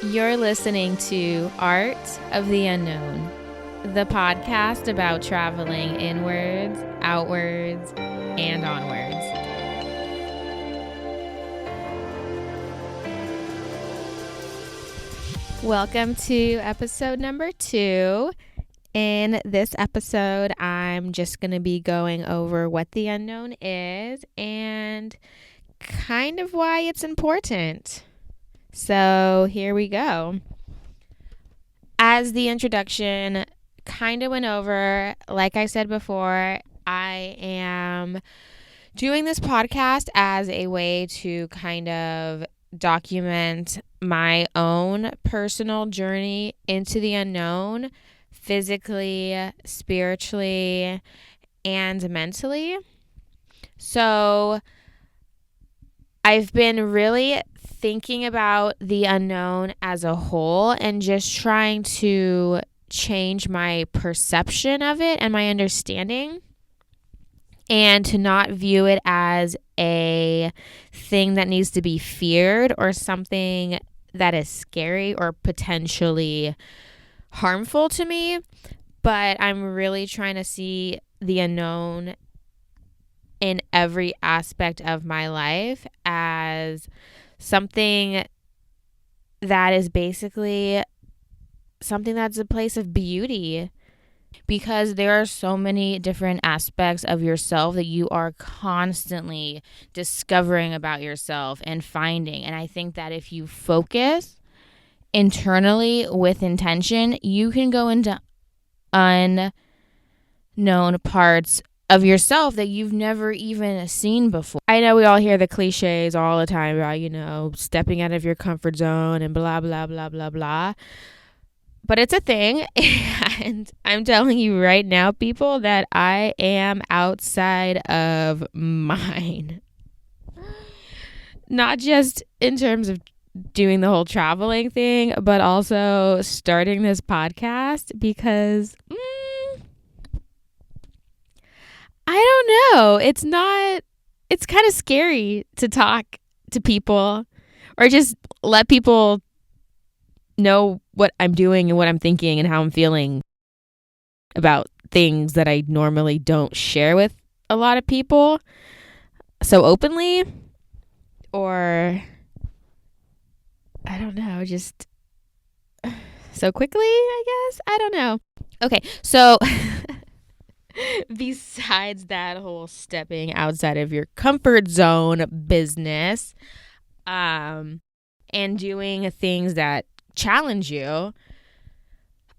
You're listening to Art of the Unknown, the podcast about traveling inwards, outwards, and onwards. Welcome to episode number 2. In this episode, I'm just going to be going over what the unknown is and kind of why it's important. So here we go. As the introduction kind of went over, like I said before, I am doing this podcast as a way to kind of document my own personal journey into the unknown, physically, spiritually, and mentally. So I've been really thinking about the unknown as a whole and just trying to change my perception of it and my understanding, and to not view it as a thing that needs to be feared or something that is scary or potentially harmful to me. But I'm really trying to see the unknown in every aspect of my life as something that is basically something that's a place of beauty, because there are so many different aspects of yourself that you are constantly discovering about yourself and finding. And I think that if you focus internally with intention, you can go into unknown parts of yourself that you've never even seen before. I know we all hear the cliches all the time about, stepping out of your comfort zone and blah, blah, blah, blah, blah. But it's a thing. And I'm telling you right now, people, that I am outside of mine. Not just in terms of doing the whole traveling thing, but also starting this podcast because I don't know. It's kind of scary to talk to people or just let people know what I'm doing and what I'm thinking and how I'm feeling about things that I normally don't share with a lot of people so openly, or I don't know, just so quickly, I guess. I don't know. Okay, so besides that whole stepping outside of your comfort zone business, and doing things that challenge you,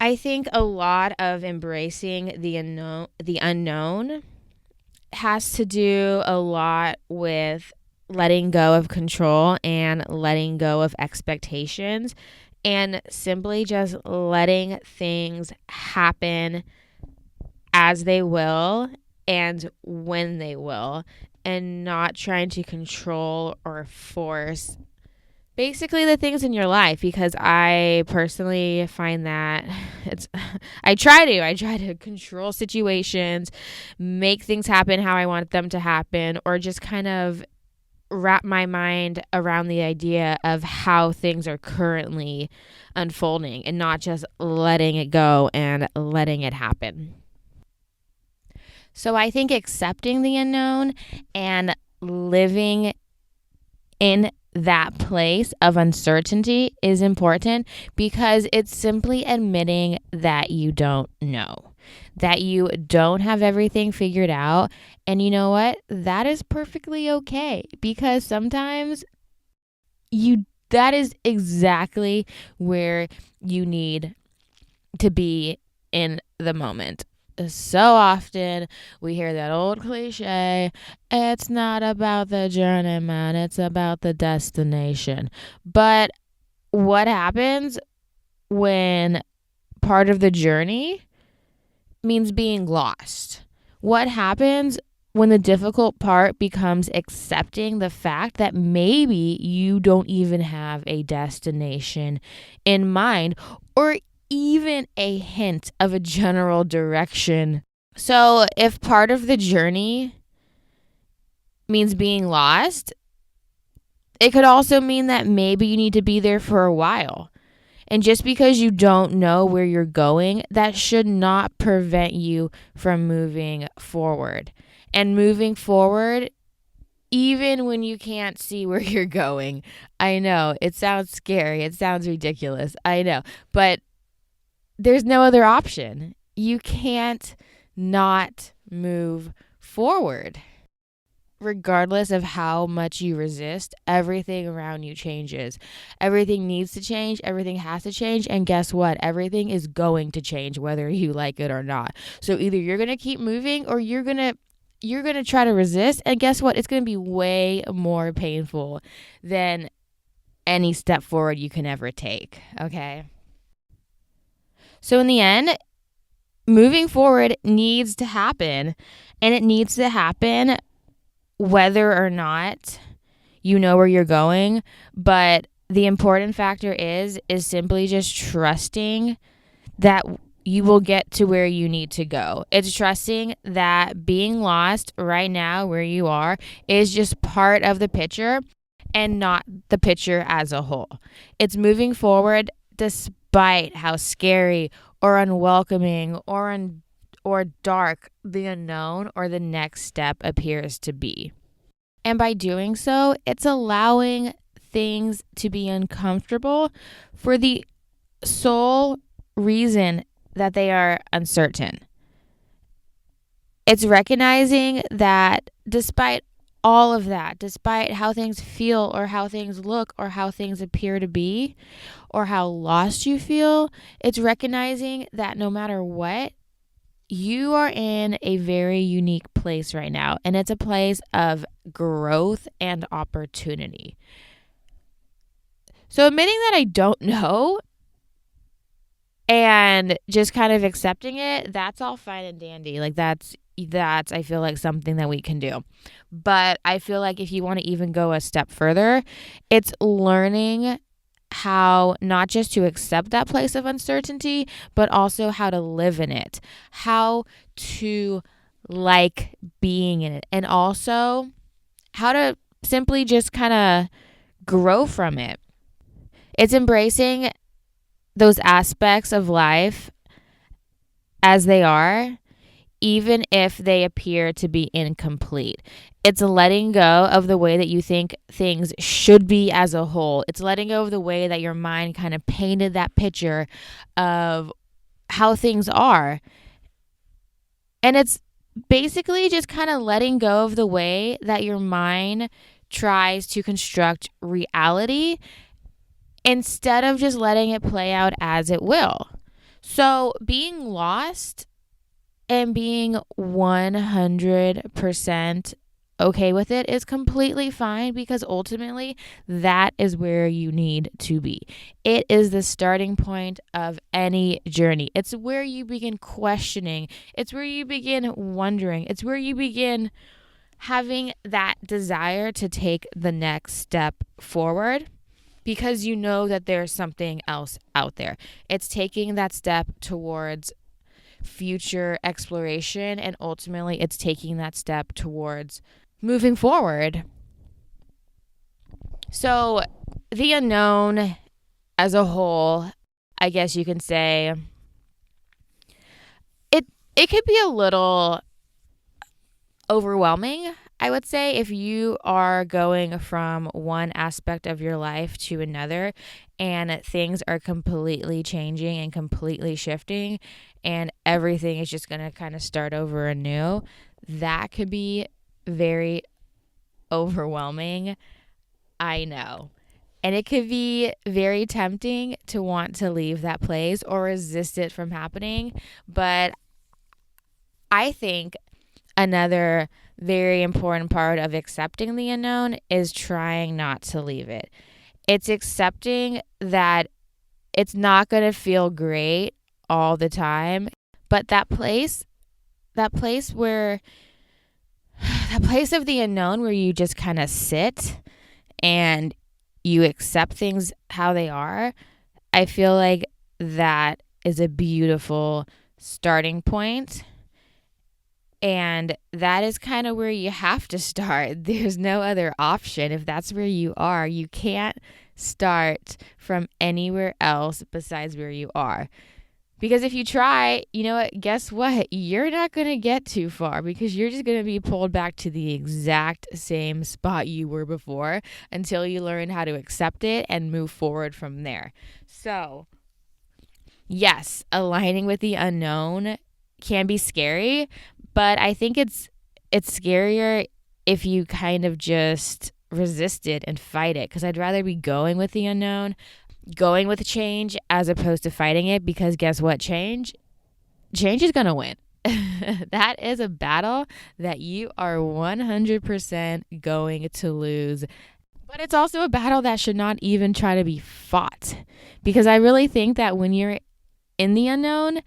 I think a lot of embracing the unknown has to do a lot with letting go of control and letting go of expectations and simply just letting things happen as they will and when they will, and not trying to control or force basically the things in your life, because I personally find that I try to control situations, make things happen how I want them to happen, or just kind of wrap my mind around the idea of how things are currently unfolding and not just letting it go and letting it happen. So I think accepting the unknown and living in that place of uncertainty is important, because it's simply admitting that you don't know, that you don't have everything figured out. And you know what? That is perfectly okay, because sometimes that is exactly where you need to be in the moment. So often we hear that old cliche, it's not about the journey, man, it's about the destination. But what happens when part of the journey means being lost? What happens when the difficult part becomes accepting the fact that maybe you don't even have a destination in mind, or even a hint of a general direction? So if part of the journey means being lost, it could also mean that maybe you need to be there for a while. And just because you don't know where you're going, that should not prevent you from moving forward. And moving forward, even when you can't see where you're going. I know, it sounds scary. It sounds ridiculous. I know. But there's no other option. You can't not move forward. Regardless of how much you resist, everything around you changes. Everything needs to change. Everything has to change. And guess what? Everything is going to change whether you like it or not. So either you're going to keep moving or you're going to try to resist. And guess what? It's going to be way more painful than any step forward you can ever take. Okay. So in the end, moving forward needs to happen. And it needs to happen whether or not you know where you're going. But the important factor is simply just trusting that you will get to where you need to go. It's trusting that being lost right now where you are is just part of the picture and not the picture as a whole. It's moving forward despite how scary or unwelcoming or dark the unknown or the next step appears to be. And by doing so, it's allowing things to be uncomfortable for the sole reason that they are uncertain. It's recognizing that despite all of that, despite how things feel or how things look or how things appear to be or how lost you feel, it's recognizing that no matter what, you are in a very unique place right now, and it's a place of growth and opportunity. So admitting that I don't know and just kind of accepting it, that's all fine and dandy. Like that's I feel like something that we can do. But I feel like if you want to even go a step further, it's learning how not just to accept that place of uncertainty, but also how to live in it, how to like being in it, and also how to simply just kind of grow from it. It's embracing those aspects of life as they are, even if they appear to be incomplete. It's letting go of the way that you think things should be as a whole. It's letting go of the way that your mind kind of painted that picture of how things are. And it's basically just kind of letting go of the way that your mind tries to construct reality instead of just letting it play out as it will. So being lost and being 100% okay with it is completely fine, because ultimately that is where you need to be. It is the starting point of any journey. It's where you begin questioning. It's where you begin wondering. It's where you begin having that desire to take the next step forward, because you know that there's something else out there. It's taking that step towards future exploration, and ultimately it's taking that step towards moving forward. So the unknown as a whole, I guess you can say, it could be a little overwhelming, I would say, if you are going from one aspect of your life to another and things are completely changing and completely shifting and everything is just going to kind of start over anew. That could be very overwhelming. I know. And it could be very tempting to want to leave that place or resist it from happening. But I think another very important part of accepting the unknown is trying not to leave it. It's accepting that it's not going to feel great all the time, but that place where that place of the unknown where you just kind of sit and you accept things how they are, I feel like that is a beautiful starting point. And that is kind of where you have to start. There's no other option. If that's where you are, you can't start from anywhere else besides where you are. Because if you try, you know what? Guess what? You're not going to get too far because you're just going to be pulled back to the exact same spot you were before until you learn how to accept it and move forward from there. So, yes, aligning with the unknown can be scary, but I think it's scarier if you kind of just resist it and fight it, because I'd rather be going with the unknown, going with change, as opposed to fighting it, because guess what? Change is going to win. That is a battle that you are 100% going to lose. But it's also a battle that should not even try to be fought, because I really think that when you're in the unknown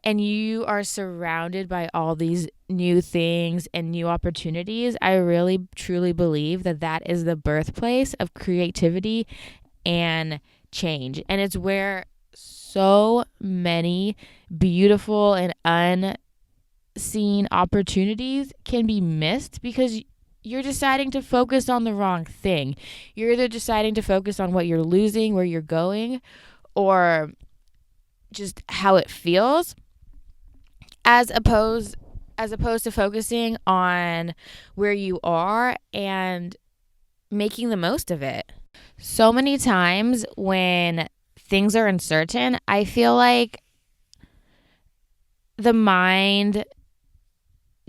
and you are surrounded by all these new things and new opportunities, I really truly believe that that is the birthplace of creativity and change. And it's where so many beautiful and unseen opportunities can be missed because you're deciding to focus on the wrong thing. You're either deciding to focus on what you're losing, where you're going, or just how it feels, as opposed to focusing on where you are and making the most of it. So many times when things are uncertain, I feel like the mind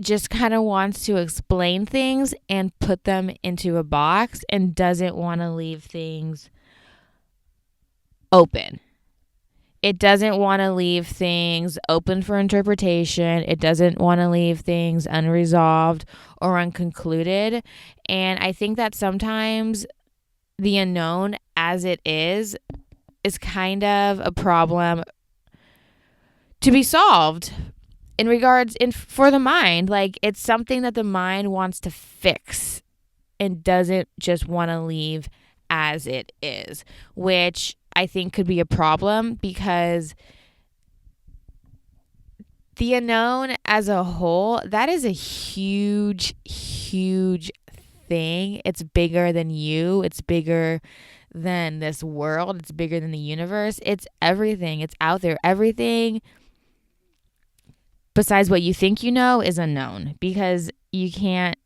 just kind of wants to explain things and put them into a box and doesn't want to leave things open. It doesn't want to leave things open for interpretation. It doesn't want to leave things unresolved or unconcluded. And I think that sometimes the unknown as it is kind of a problem to be solved for the mind. Like, it's something that the mind wants to fix and doesn't just want to leave as it is, which I think could be a problem, because the unknown as a whole, that is a huge, huge thing. It's bigger than you. It's bigger than this world. It's bigger than the universe. It's everything. It's out there. Everything besides what you think you know is unknown, because you can't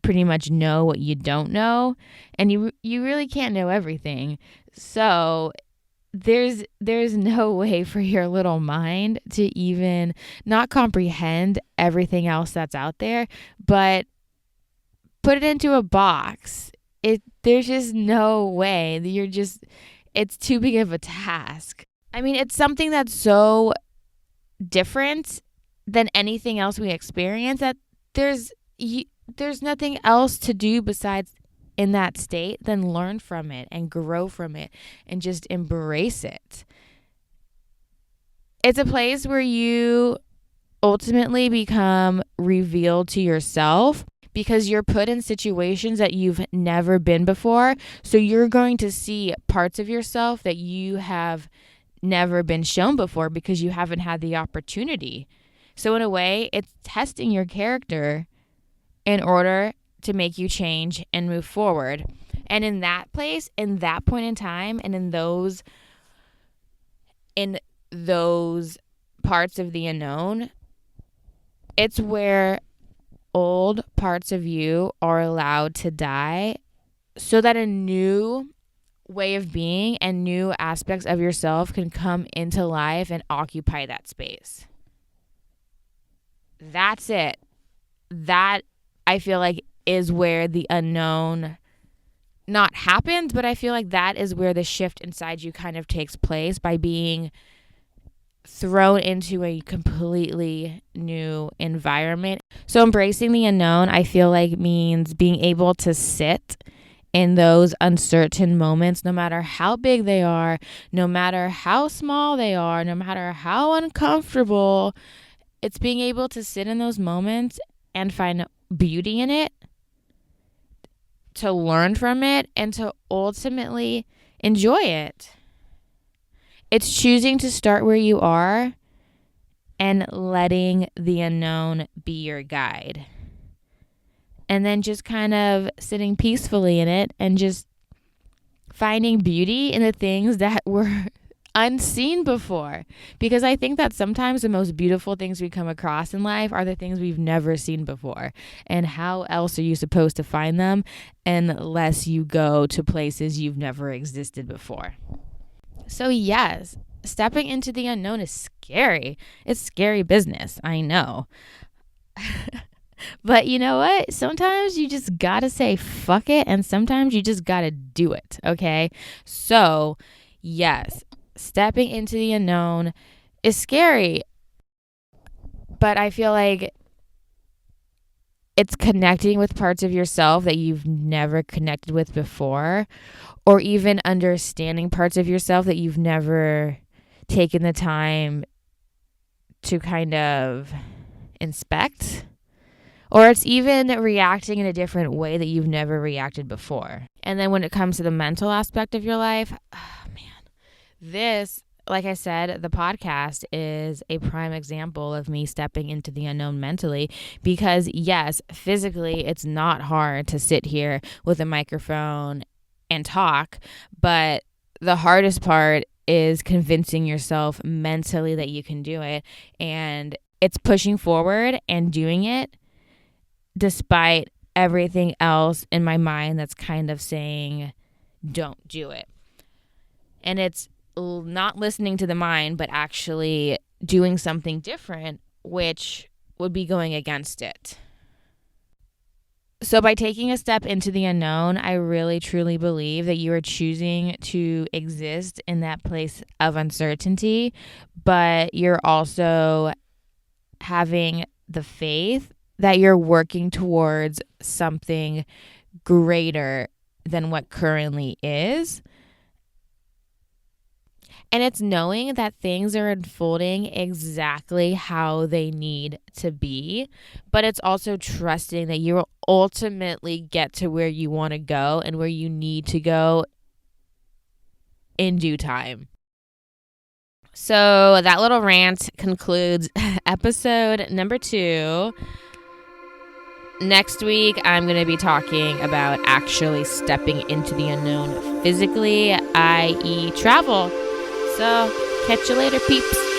pretty much know what you don't know, and you really can't know everything. So there's no way for your little mind to even not comprehend everything else that's out there, but put it into a box. There's just no way. It's too big of a task. I mean, it's something that's so different than anything else we experience that there's nothing else to do besides, in that state, then learn from it and grow from it and just embrace it. It's a place where you ultimately become revealed to yourself, because you're put in situations that you've never been before. So you're going to see parts of yourself that you have never been shown before because you haven't had the opportunity. So in a way, it's testing your character in order to make you change and move forward. And in that place, in that point in time, and in those parts of the unknown, it's where old parts of you are allowed to die so that a new way of being and new aspects of yourself can come into life and occupy that space. That's it. That, I feel like, is where the unknown not happens, but I feel like that is where the shift inside you kind of takes place, by being thrown into a completely new environment. So embracing the unknown, I feel like, means being able to sit in those uncertain moments, no matter how big they are, no matter how small they are, no matter how uncomfortable. It's being able to sit in those moments and find beauty in it, to learn from it, and to ultimately enjoy it. It's choosing to start where you are and letting the unknown be your guide. And then just kind of sitting peacefully in it and just finding beauty in the things that were unseen before. Because I think that sometimes the most beautiful things we come across in life are the things we've never seen before. And how else are you supposed to find them unless you go to places you've never existed before? So yes, stepping into the unknown is scary. It's scary business, I know. But you know what? Sometimes you just gotta say fuck it, and sometimes you just gotta do it, okay? So, yes, stepping into the unknown is scary, but I feel like it's connecting with parts of yourself that you've never connected with before, or even understanding parts of yourself that you've never taken the time to kind of inspect. Or it's even reacting in a different way that you've never reacted before. And then when it comes to the mental aspect of your life, oh man, this, like I said, the podcast is a prime example of me stepping into the unknown mentally, because yes, physically it's not hard to sit here with a microphone and talk, but the hardest part is convincing yourself mentally that you can do it. And it's pushing forward and doing it despite everything else in my mind that's kind of saying, don't do it. And it's not listening to the mind, but actually doing something different, which would be going against it. So by taking a step into the unknown, I really truly believe that you are choosing to exist in that place of uncertainty, but you're also having the faith that you're working towards something greater than what currently is. And it's knowing that things are unfolding exactly how they need to be, but it's also trusting that you will ultimately get to where you want to go and where you need to go in due time. So that little rant concludes episode number 2. Next week, I'm going to be talking about actually stepping into the unknown physically, i.e. travel. So, catch you later, peeps.